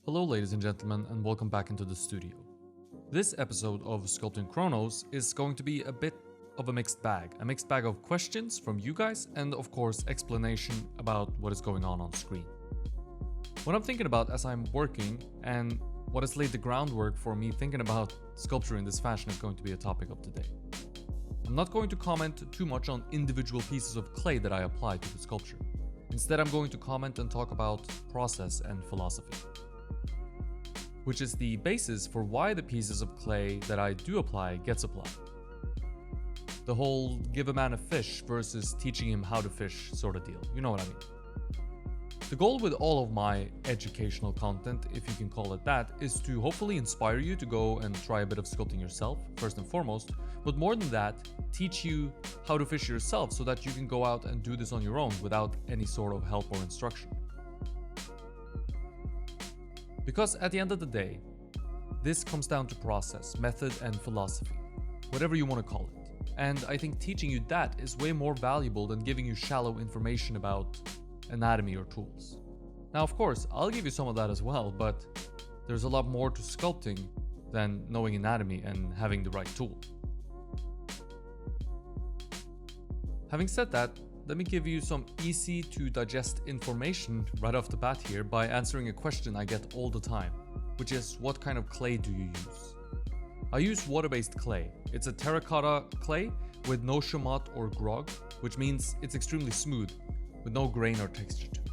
Hello ladies and gentlemen, and welcome back into the studio. This episode of Sculpting Kronos is going to be a bit of a mixed bag of questions from you guys and of course explanation about what is going on screen. What I'm thinking about as I'm working and what has laid the groundwork for me thinking about sculpture in this fashion is going to be a topic of today. I'm not going to comment too much on individual pieces of clay that I apply to the sculpture. Instead, I'm going to comment and talk about process and philosophy, which is the basis for why the pieces of clay that I do apply gets applied. The whole give a man a fish versus teaching him how to fish sort of deal, you know what I mean. The goal with all of my educational content, if you can call it that, is to hopefully inspire you to go and try a bit of sculpting yourself, first and foremost, but more than that, teach you how to fish yourself so that you can go out and do this on your own without any sort of help or instruction. Because at the end of the day, this comes down to process, method, and philosophy, whatever you want to call it. And I think teaching you that is way more valuable than giving you shallow information about anatomy or tools. Now, of course, I'll give you some of that as well, but there's a lot more to sculpting than knowing anatomy and having the right tool. Having said that, let me give you some easy to digest information right off the bat here by answering a question I get all the time, which is what kind of clay do you use? I use water-based clay. It's a terracotta clay with no chamotte or grog, which means it's extremely smooth with no grain or texture to it.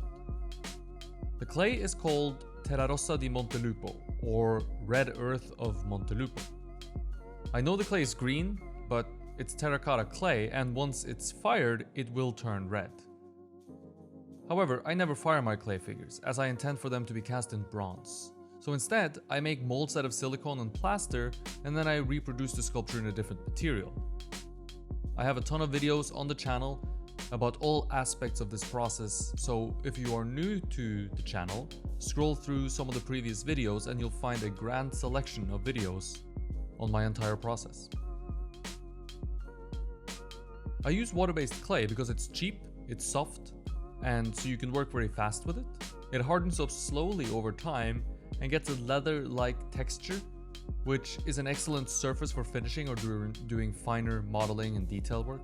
The clay is called Terra Rossa di Montelupo, or Red Earth of Montelupo. I know the clay is green, but it's terracotta clay, and once it's fired, it will turn red. However, I never fire my clay figures, as I intend for them to be cast in bronze. So instead, I make molds out of silicone and plaster, and then I reproduce the sculpture in a different material. I have a ton of videos on the channel about all aspects of this process, so if you are new to the channel, scroll through some of the previous videos and you'll find a grand selection of videos on my entire process. I use water-based clay because it's cheap, it's soft, and so you can work very fast with it. It hardens up slowly over time and gets a leather-like texture, which is an excellent surface for finishing or doing finer modeling and detail work.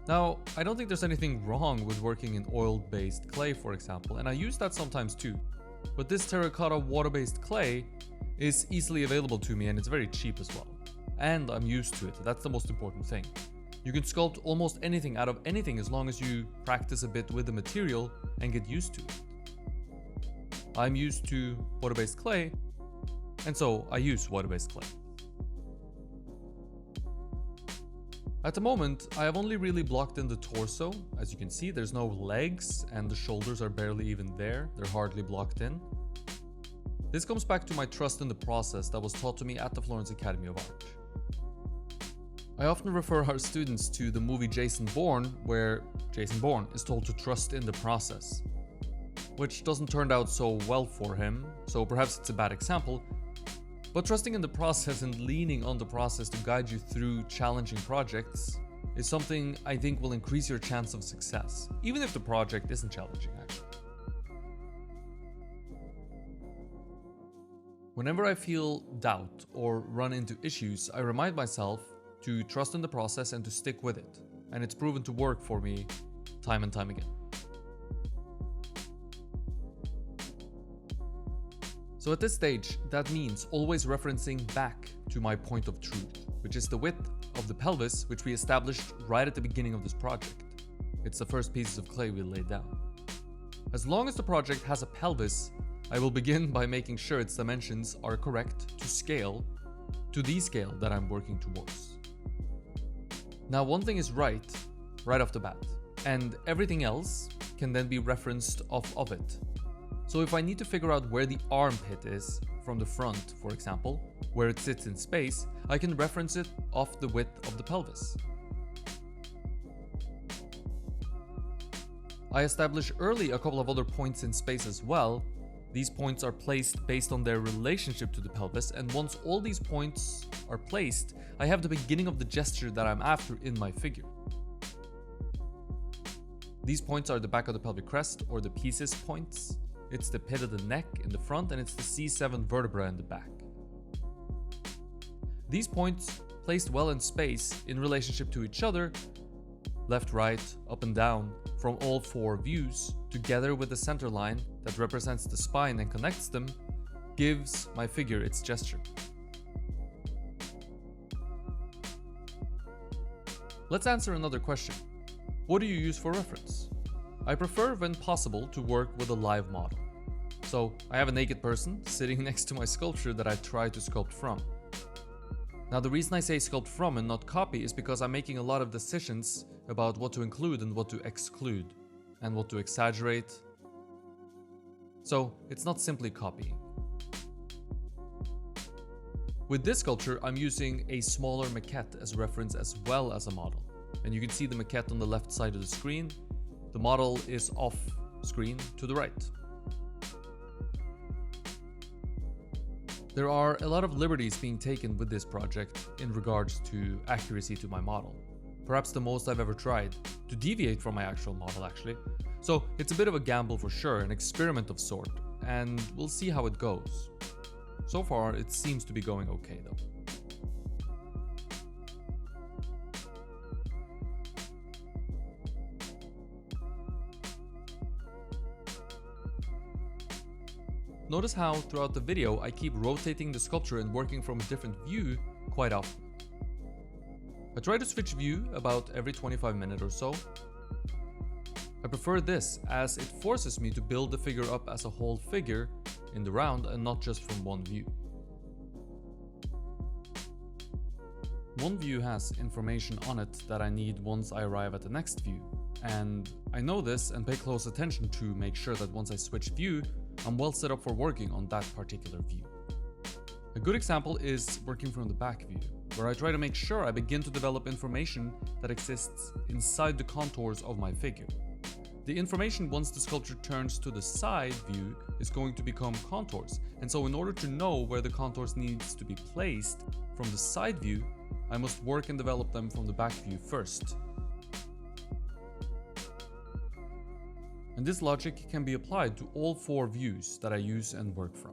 Now, I don't think there's anything wrong with working in oil-based clay, for example, and I use that sometimes too. But this terracotta water-based clay is easily available to me and it's very cheap as well. And I'm used to it, that's the most important thing. You can sculpt almost anything out of anything as long as you practice a bit with the material and get used to it. I'm used to water-based clay, and so I use water-based clay. At the moment, I have only really blocked in the torso. As you can see, there's no legs and the shoulders are barely even there. They're hardly blocked in. This comes back to my trust in the process that was taught to me at the Florence Academy of Art. I often refer our students to the movie Jason Bourne, where Jason Bourne is told to trust in the process, which doesn't turn out so well for him, so perhaps it's a bad example. But trusting in the process and leaning on the process to guide you through challenging projects is something I think will increase your chance of success, even if the project isn't challenging actually. Whenever I feel doubt or run into issues, I remind myself to trust in the process and to stick with it, and it's proven to work for me time and time again. So at this stage, that means always referencing back to my point of truth, which is the width of the pelvis, which we established right at the beginning of this project. It's the first pieces of clay we laid down. As long as the project has a pelvis, I will begin by making sure its dimensions are correct to scale, to the scale that I'm working towards. Now, one thing is right off the bat, and everything else can then be referenced off of it. So if I need to figure out where the armpit is from the front, for example, where it sits in space, I can reference it off the width of the pelvis. I establish early a couple of other points in space as well. These points are placed based on their relationship to the pelvis, and once all these points are placed, I have the beginning of the gesture that I'm after in my figure. These points are the back of the pelvic crest, or the pieces points. it's the pit of the neck in the front, and it's the C7 vertebra in the back. These points, placed well in space in relationship to each other, left, right, up and down, from all 4 views, together with the center line that represents the spine and connects them, gives my figure its gesture. Let's answer another question. What do you use for reference? I prefer, when possible, to work with a live model. So I have a naked person sitting next to my sculpture that I try to sculpt from. Now, the reason I say sculpt from and not copy is because I'm making a lot of decisions about what to include and what to exclude, and what to exaggerate. So it's not simply copying. With this sculpture, I'm using a smaller maquette as reference as well as a model. And you can see the maquette on the left side of the screen. The model is off screen to the right. There are a lot of liberties being taken with this project in regards to accuracy to my model. Perhaps the most I've ever tried to deviate from my actual model, actually. So it's a bit of a gamble for sure, an experiment of sort, and we'll see how it goes. So far, it seems to be going okay though. Notice how throughout the video I keep rotating the sculpture and working from a different view quite often. I try to switch view about every 25 minutes or so. I prefer this as it forces me to build the figure up as a whole figure in the round and not just from one view. One view has information on it that I need once I arrive at the next view, and I know this and pay close attention to make sure that once I switch view, I'm well set up for working on that particular view. A good example is working from the back view, where I try to make sure I begin to develop information that exists inside the contours of my figure. The information once the sculpture turns to the side view is going to become contours, and so in order to know where the contours needs to be placed from the side view, I must work and develop them from the back view first. And this logic can be applied to all 4 views that I use and work from.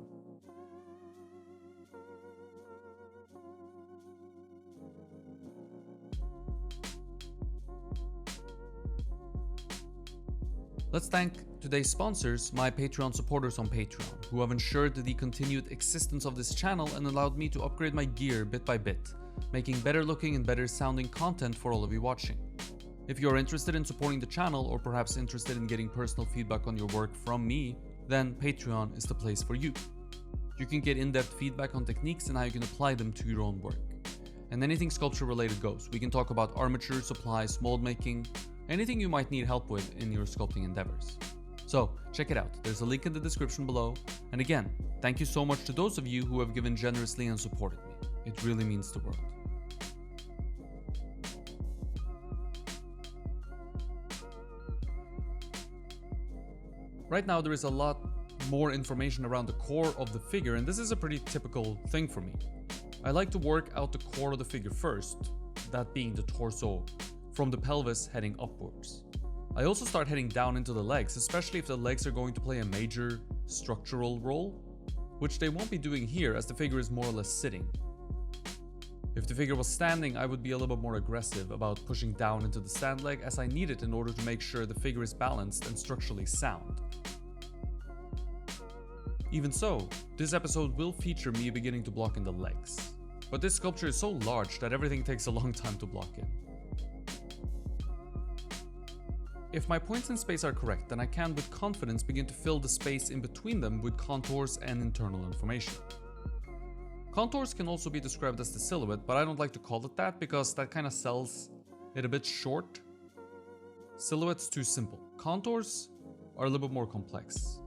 Let's thank today's sponsors, my Patreon supporters on Patreon, who have ensured the continued existence of this channel and allowed me to upgrade my gear bit by bit, making better looking and better sounding content for all of you watching. If you're interested in supporting the channel, or perhaps interested in getting personal feedback on your work from me, then Patreon is the place for you. You can get in-depth feedback on techniques and how you can apply them to your own work. And anything sculpture related goes. We can talk about armature, supplies, mold making, anything you might need help with in your sculpting endeavors. So check it out, there's a link in the description below. And again, thank you so much to those of you who have given generously and supported me. It really means the world. Right now there is a lot more information around the core of the figure, and this is a pretty typical thing for me. I like to work out the core of the figure first, that being the torso, from the pelvis heading upwards. I also start heading down into the legs, especially if the legs are going to play a major structural role, which they won't be doing here as the figure is more or less sitting. If the figure was standing, I would be a little bit more aggressive about pushing down into the stand leg, as I need it in order to make sure the figure is balanced and structurally sound. Even so, this episode will feature me beginning to block in the legs, but this sculpture is so large that everything takes a long time to block in. If my points in space are correct, then I can with confidence begin to fill the space in between them with contours and internal information. Contours can also be described as the silhouette, but I don't like to call it that because that kind of sells it a bit short. Silhouette's too simple. Contours are a little bit more complex.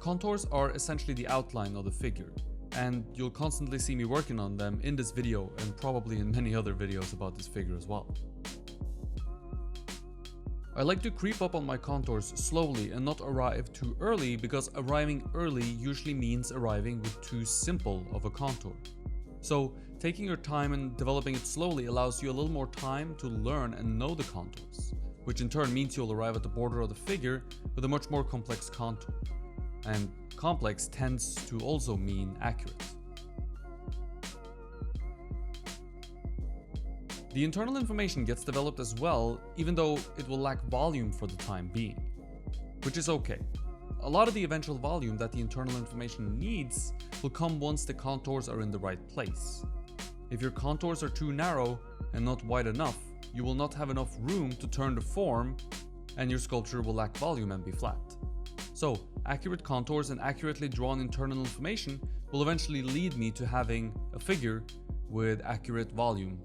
Contours are essentially the outline of the figure, and you'll constantly see me working on them in this video and probably in many other videos about this figure as well. I like to creep up on my contours slowly and not arrive too early, because arriving early usually means arriving with too simple of a contour. So taking your time and developing it slowly allows you a little more time to learn and know the contours. which in turn means you'll arrive at the border of the figure with a much more complex contour. And complex tends to also mean accurate. The internal information gets developed as well, even though it will lack volume for the time being, which is okay. A lot of the eventual volume that the internal information needs will come once the contours are in the right place. If your contours are too narrow and not wide enough, you will not have enough room to turn the form, and your sculpture will lack volume and be flat. So, accurate contours and accurately drawn internal information will eventually lead me to having a figure with accurate volume.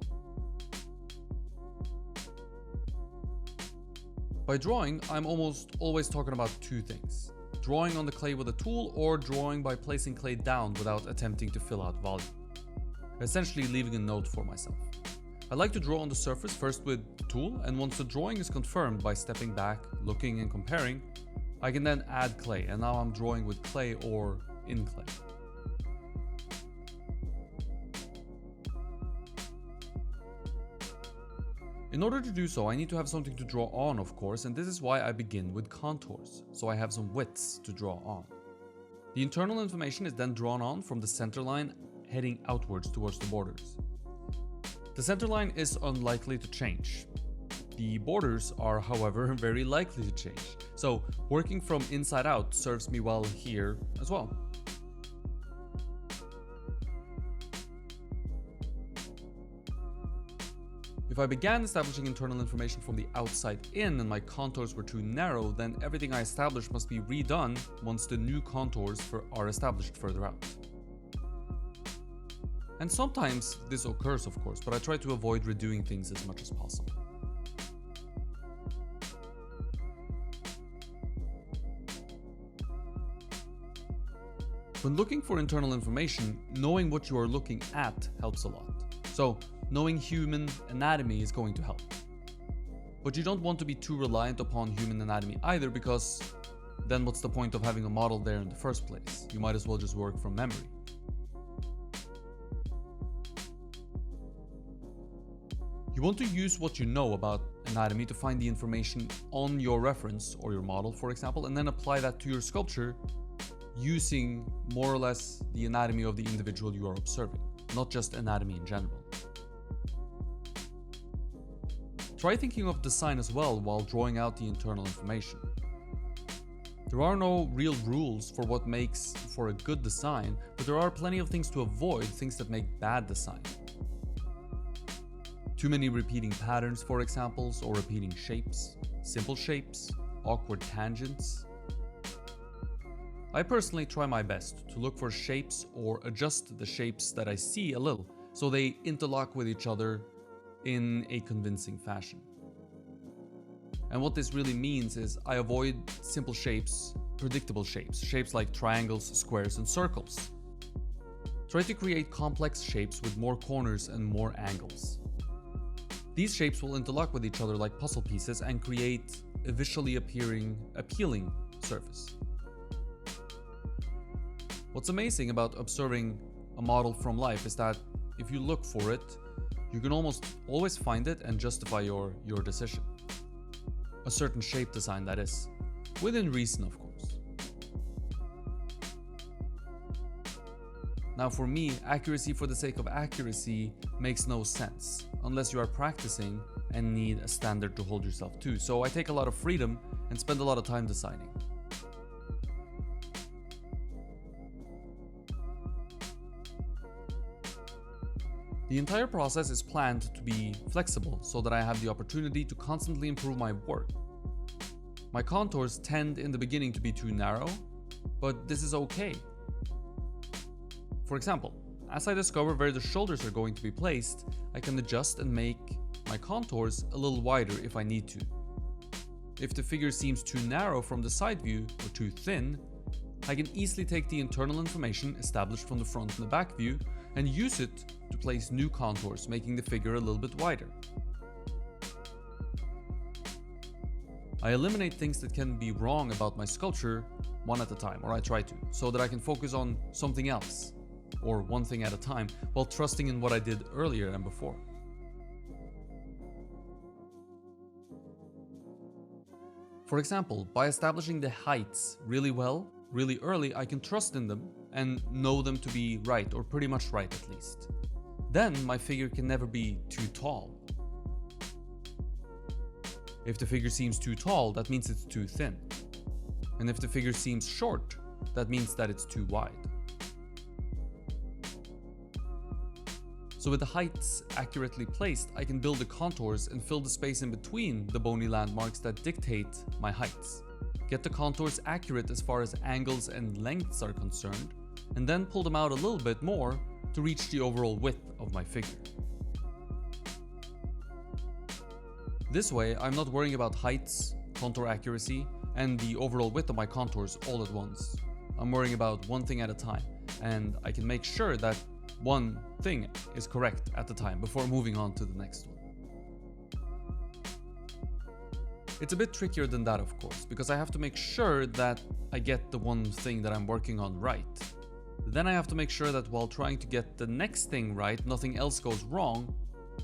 By drawing, I'm almost always talking about two things: drawing on the clay with a tool, or drawing by placing clay down without attempting to fill out volume. Essentially leaving a note for myself. I like to draw on the surface first with the tool, and once the drawing is confirmed by stepping back, looking and comparing, I can then add clay, and now I'm drawing with clay or in clay. In order to do so, I need to have something to draw on, of course, and this is why I begin with contours, so I have some widths to draw on. The internal information is then drawn on from the center line heading outwards towards the borders. The center line is unlikely to change. The borders are, however, very likely to change, so working from inside out serves me well here as well. If I began establishing internal information from the outside in and my contours were too narrow, then everything I established must be redone once the new contours are established further out. And sometimes this occurs, of course, but I try to avoid redoing things as much as possible. When looking for internal information, knowing what you are looking at helps a lot. So, knowing human anatomy is going to help. But you don't want to be too reliant upon human anatomy either, because then what's the point of having a model there in the first place? You might as well just work from memory. You want to use what you know about anatomy to find the information on your reference or your model, for example, and then apply that to your sculpture using more or less the anatomy of the individual you are observing, not just anatomy in general. Try thinking of design as well while drawing out the internal information. There are no real rules for what makes for a good design, but there are plenty of things to avoid, things that make bad design. Too many repeating patterns, for example, or repeating shapes, simple shapes, awkward tangents. I personally try my best to look for shapes or adjust the shapes that I see a little, so they interlock with each other in a convincing fashion. And what this really means is I avoid simple shapes, predictable shapes, shapes like triangles, squares, and circles. Try to create complex shapes with more corners and more angles. These shapes will interlock with each other like puzzle pieces and create a visually appealing surface. What's amazing about observing a model from life is that if you look for it, you can almost always find it and justify your decision. A certain shape design, that is. Within reason, of course. Now for me, accuracy for the sake of accuracy makes no sense, unless you are practicing and need a standard to hold yourself to. So I take a lot of freedom and spend a lot of time designing. The entire process is planned to be flexible so that I have the opportunity to constantly improve my work. My contours tend in the beginning to be too narrow, but this is okay. For example, as I discover where the shoulders are going to be placed, I can adjust and make my contours a little wider if I need to. If the figure seems too narrow from the side view or too thin, I can easily take the internal information established from the front and the back view and use it to place new contours, making the figure a little bit wider. I eliminate things that can be wrong about my sculpture one at a time, or I try to, so that I can focus on something else, or one thing at a time, while trusting in what I did earlier and before. For example, by establishing the heights really well, really early, I can trust in them and know them to be right, or pretty much right at least. Then my figure can never be too tall. If the figure seems too tall, that means it's too thin. And if the figure seems short, that means that it's too wide. So with the heights accurately placed, I can build the contours and fill the space in between the bony landmarks that dictate my heights. Get the contours accurate as far as angles and lengths are concerned, and then pull them out a little bit more to reach the overall width of my figure. This way, I'm not worrying about heights, contour accuracy, and the overall width of my contours all at once. I'm worrying about one thing at a time, and I can make sure that one thing is correct at the time before moving on to the next one. It's a bit trickier than that, of course, because I have to make sure that I get the one thing that I'm working on right. Then I have to make sure that while trying to get the next thing right, nothing else goes wrong.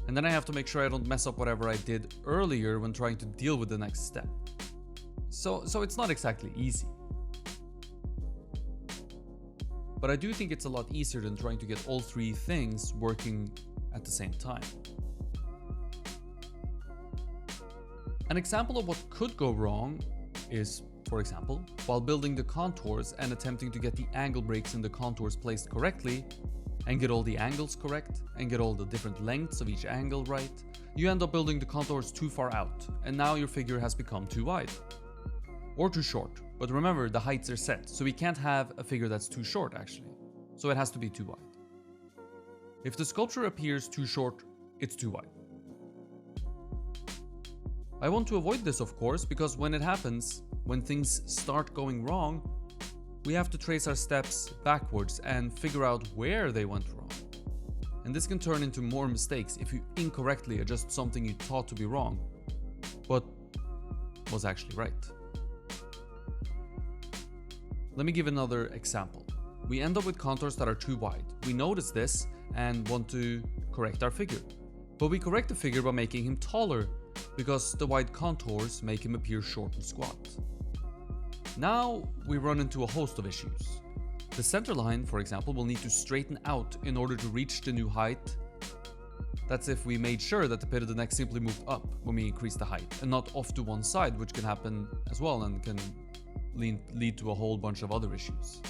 And then I have to make sure I don't mess up whatever I did earlier when trying to deal with the next step. So it's not exactly easy. But I do think it's a lot easier than trying to get all three things working at the same time. An example of what could go wrong is, for example, while building the contours and attempting to get the angle breaks in the contours placed correctly, and get all the angles correct, and get all the different lengths of each angle right, you end up building the contours too far out, and now your figure has become too wide. Or too short. But remember, the heights are set, so we can't have a figure that's too short actually. So it has to be too wide. If the sculpture appears too short, it's too wide. I want to avoid this, of course, because when it happens, when things start going wrong, we have to trace our steps backwards and figure out where they went wrong. And this can turn into more mistakes if you incorrectly adjust something you thought to be wrong, but was actually right. Let me give another example. We end up with contours that are too wide. We notice this and want to correct our figure. But we correct the figure by making him taller, because the wide contours make him appear short and squat. Now we run into a host of issues. The center line, for example, will need to straighten out in order to reach the new height. That's if we made sure that the pit of the neck simply moved up when we increased the height, and not off to one side, which can happen as well and can lead to a whole bunch of other issues.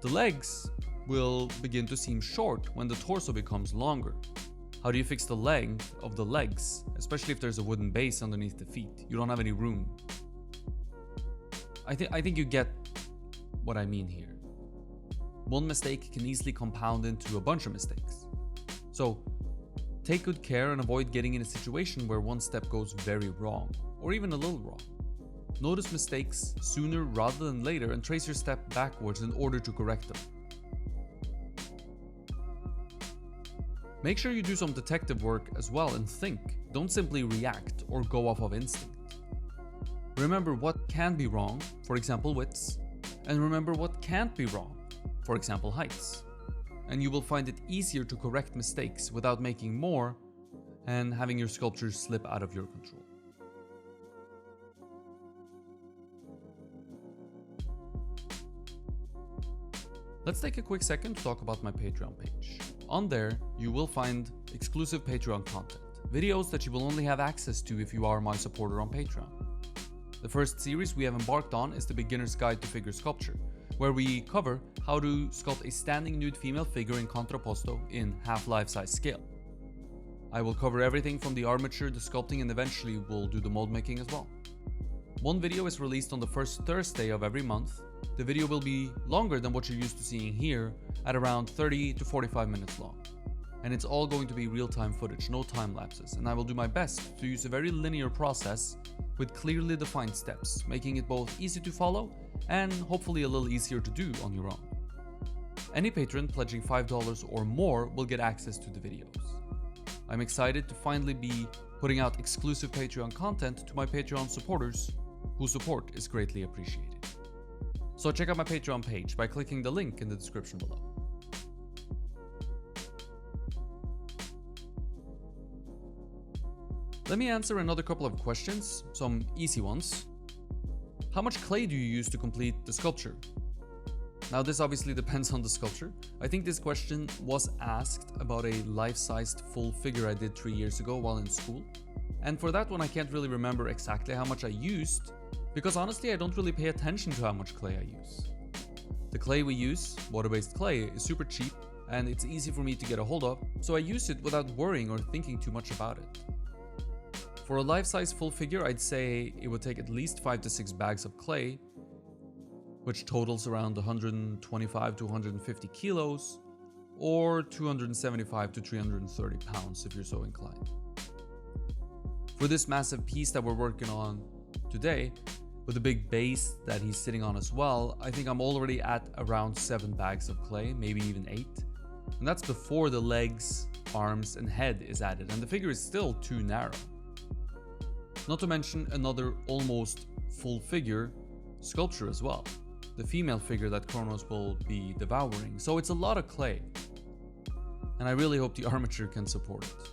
The legs will begin to seem short when the torso becomes longer. How do you fix the length of the legs, especially if there's a wooden base underneath the feet? You don't have any room. I think you get what I mean here. One mistake can easily compound into a bunch of mistakes. So take good care and avoid getting in a situation where one step goes very wrong, or even a little wrong. Notice mistakes sooner rather than later and trace your step backwards in order to correct them. Make sure you do some detective work as well and think. Don't simply react or go off of instinct. Remember what can be wrong, for example widths, and remember what can't be wrong, for example heights. And you will find it easier to correct mistakes without making more and having your sculpture slip out of your control. Let's take a quick second to talk about my Patreon page. On there, you will find exclusive Patreon content, videos that you will only have access to if you are my supporter on Patreon. The first series we have embarked on is the Beginner's Guide to Figure Sculpture, where we cover how to sculpt a standing nude female figure in contrapposto in half life-size scale. I will cover everything from the armature, the sculpting, and eventually we'll do the mold making as well. One video is released on the first Thursday of every month. The video will be longer than what you're used to seeing here, at around 30 to 45 minutes long. And it's all going to be real-time footage, no time lapses, and I will do my best to use a very linear process with clearly defined steps, making it both easy to follow and hopefully a little easier to do on your own. Any patron pledging $5 or more will get access to the videos. I'm excited to finally be putting out exclusive Patreon content to my Patreon supporters, whose support is greatly appreciated. So check out my Patreon page by clicking the link in the description below. Let me answer another couple of questions, some easy ones. How much clay do you use to complete the sculpture? Now this obviously depends on the sculpture. I think this question was asked about a life-sized full figure I did 3 years ago while in school. And for that one I can't really remember exactly how much I used, because honestly I don't really pay attention to how much clay I use. The clay we use, water-based clay, is super cheap and it's easy for me to get a hold of, so I use it without worrying or thinking too much about it. For a life-size full figure, I'd say it would take at least 5 to 6 bags of clay, which totals around 125 to 150 kilos, or 275 to 330 pounds if you're so inclined. For this massive piece that we're working on today, with a big base that he's sitting on as well, I think I'm already at around 7 bags of clay, maybe even 8. And that's before the legs, arms, and head is added, and the figure is still too narrow. Not to mention another almost full figure sculpture as well, the female figure that Kronos will be devouring, so it's a lot of clay. And I really hope the armature can support it.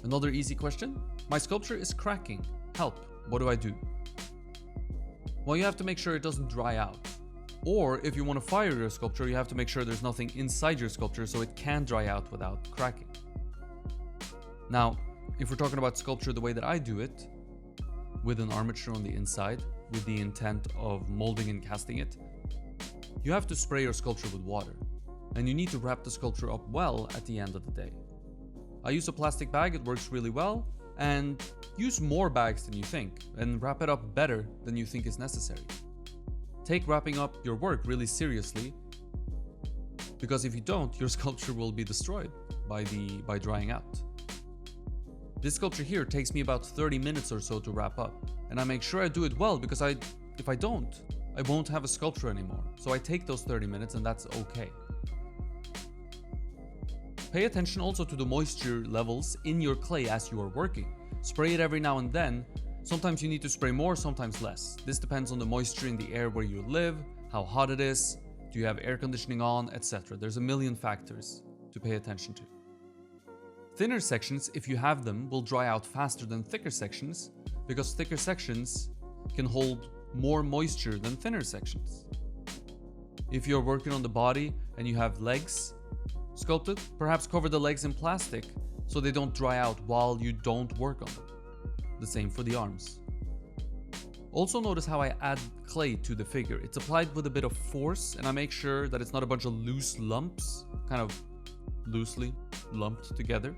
Another easy question. My sculpture is cracking. Help, what do I do? Well, you have to make sure it doesn't dry out. Or if you want to fire your sculpture, you have to make sure there's nothing inside your sculpture so it can dry out without cracking. Now, if we're talking about sculpture the way that I do it, with an armature on the inside, with the intent of molding and casting it, you have to spray your sculpture with water, and you need to wrap the sculpture up well at the end of the day. I use a plastic bag, it works really well, and use more bags than you think, and wrap it up better than you think is necessary. Take wrapping up your work really seriously, because if you don't, your sculpture will be destroyed by drying out. This sculpture here takes me about 30 minutes or so to wrap up, and I make sure I do it well because if I don't, I won't have a sculpture anymore. So I take those 30 minutes and that's okay. Pay attention also to the moisture levels in your clay as you are working. Spray it every now and then. Sometimes you need to spray more, sometimes less. This depends on the moisture in the air where you live, how hot it is, do you have air conditioning on, etc. There's a million factors to pay attention to. Thinner sections, if you have them, will dry out faster than thicker sections because thicker sections can hold more moisture than thinner sections. If you're working on the body and you have legs sculpted, perhaps cover the legs in plastic so they don't dry out while you don't work on them. The same for the arms. Also notice how I add clay to the figure. It's applied with a bit of force and I make sure that it's not a bunch of loose lumps, kind of loosely lumped together.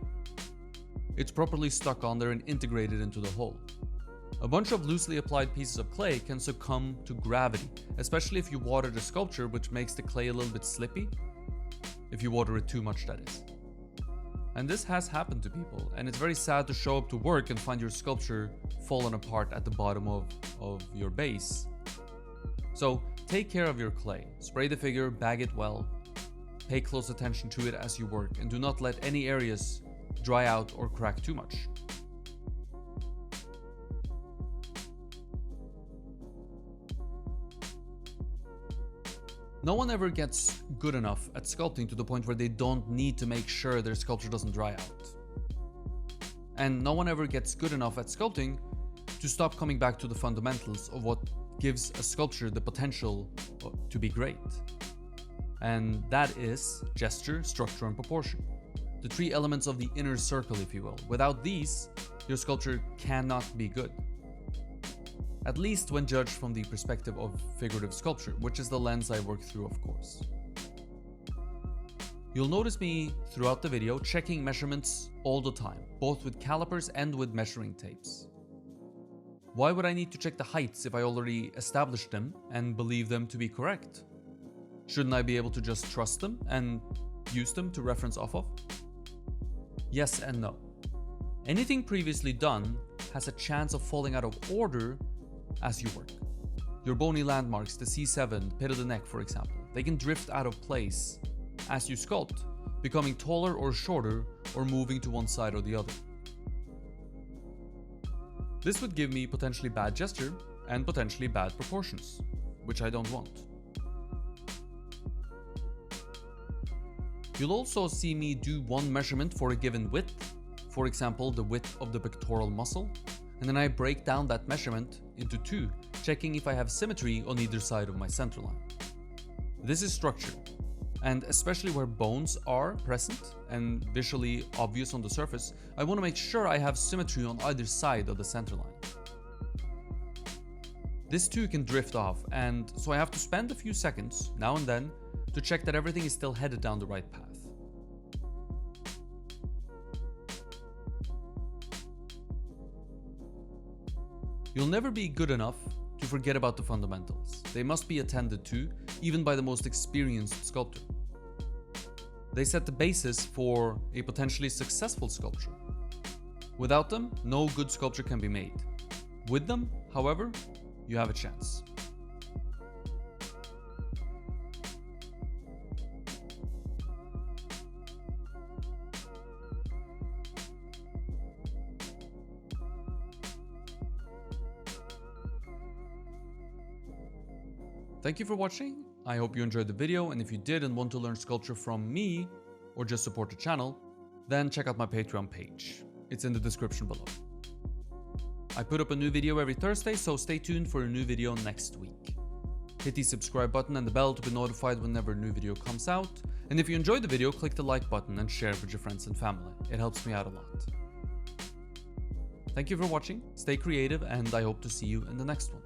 It's properly stuck on there and integrated into the whole. A bunch of loosely applied pieces of clay can succumb to gravity, especially if you water the sculpture, which makes the clay a little bit slippy. If you water it too much, that is. And this has happened to people, and it's very sad to show up to work and find your sculpture fallen apart at the bottom of your base. So take care of your clay, spray the figure, bag it well, pay close attention to it as you work, and do not let any areas dry out or crack too much. No one ever gets good enough at sculpting to the point where they don't need to make sure their sculpture doesn't dry out. And no one ever gets good enough at sculpting to stop coming back to the fundamentals of what gives a sculpture the potential to be great. And that is gesture, structure, and proportion. The 3 elements of the inner circle, if you will. Without these, your sculpture cannot be good. At least when judged from the perspective of figurative sculpture, which is the lens I work through, of course. You'll notice me throughout the video checking measurements all the time, both with calipers and with measuring tapes. Why would I need to check the heights if I already established them and believe them to be correct? Shouldn't I be able to just trust them and use them to reference off of? Yes and no. Anything previously done has a chance of falling out of order as you work. Your bony landmarks, the C7, pit of the neck for example, they can drift out of place as you sculpt, becoming taller or shorter or moving to one side or the other. This would give me potentially bad gesture and potentially bad proportions, which I don't want. You'll also see me do one measurement for a given width for example the width of the pectoral muscle, and then I break down that measurement into two, checking if I have symmetry on either side of my center line. This is structure, and especially where bones are present and visually obvious on the surface, I want to make sure I have symmetry on either side of the center line. This too can drift off, and so I have to spend a few seconds, now and then, to check that everything is still headed down the right path. You'll never be good enough to forget about the fundamentals. They must be attended to, even by the most experienced sculptor. They set the basis for a potentially successful sculpture. Without them, no good sculpture can be made. With them, however, you have a chance. Thank you for watching. I hope you enjoyed the video, and if you did and want to learn sculpture from me, or just support the channel, then check out my Patreon page. It's in the description below. I put up a new video every Thursday, so stay tuned for a new video next week. Hit the subscribe button and the bell to be notified whenever a new video comes out, and if you enjoyed the video, click the like button and share it with your friends and family. It helps me out a lot. Thank you for watching, stay creative, and I hope to see you in the next one.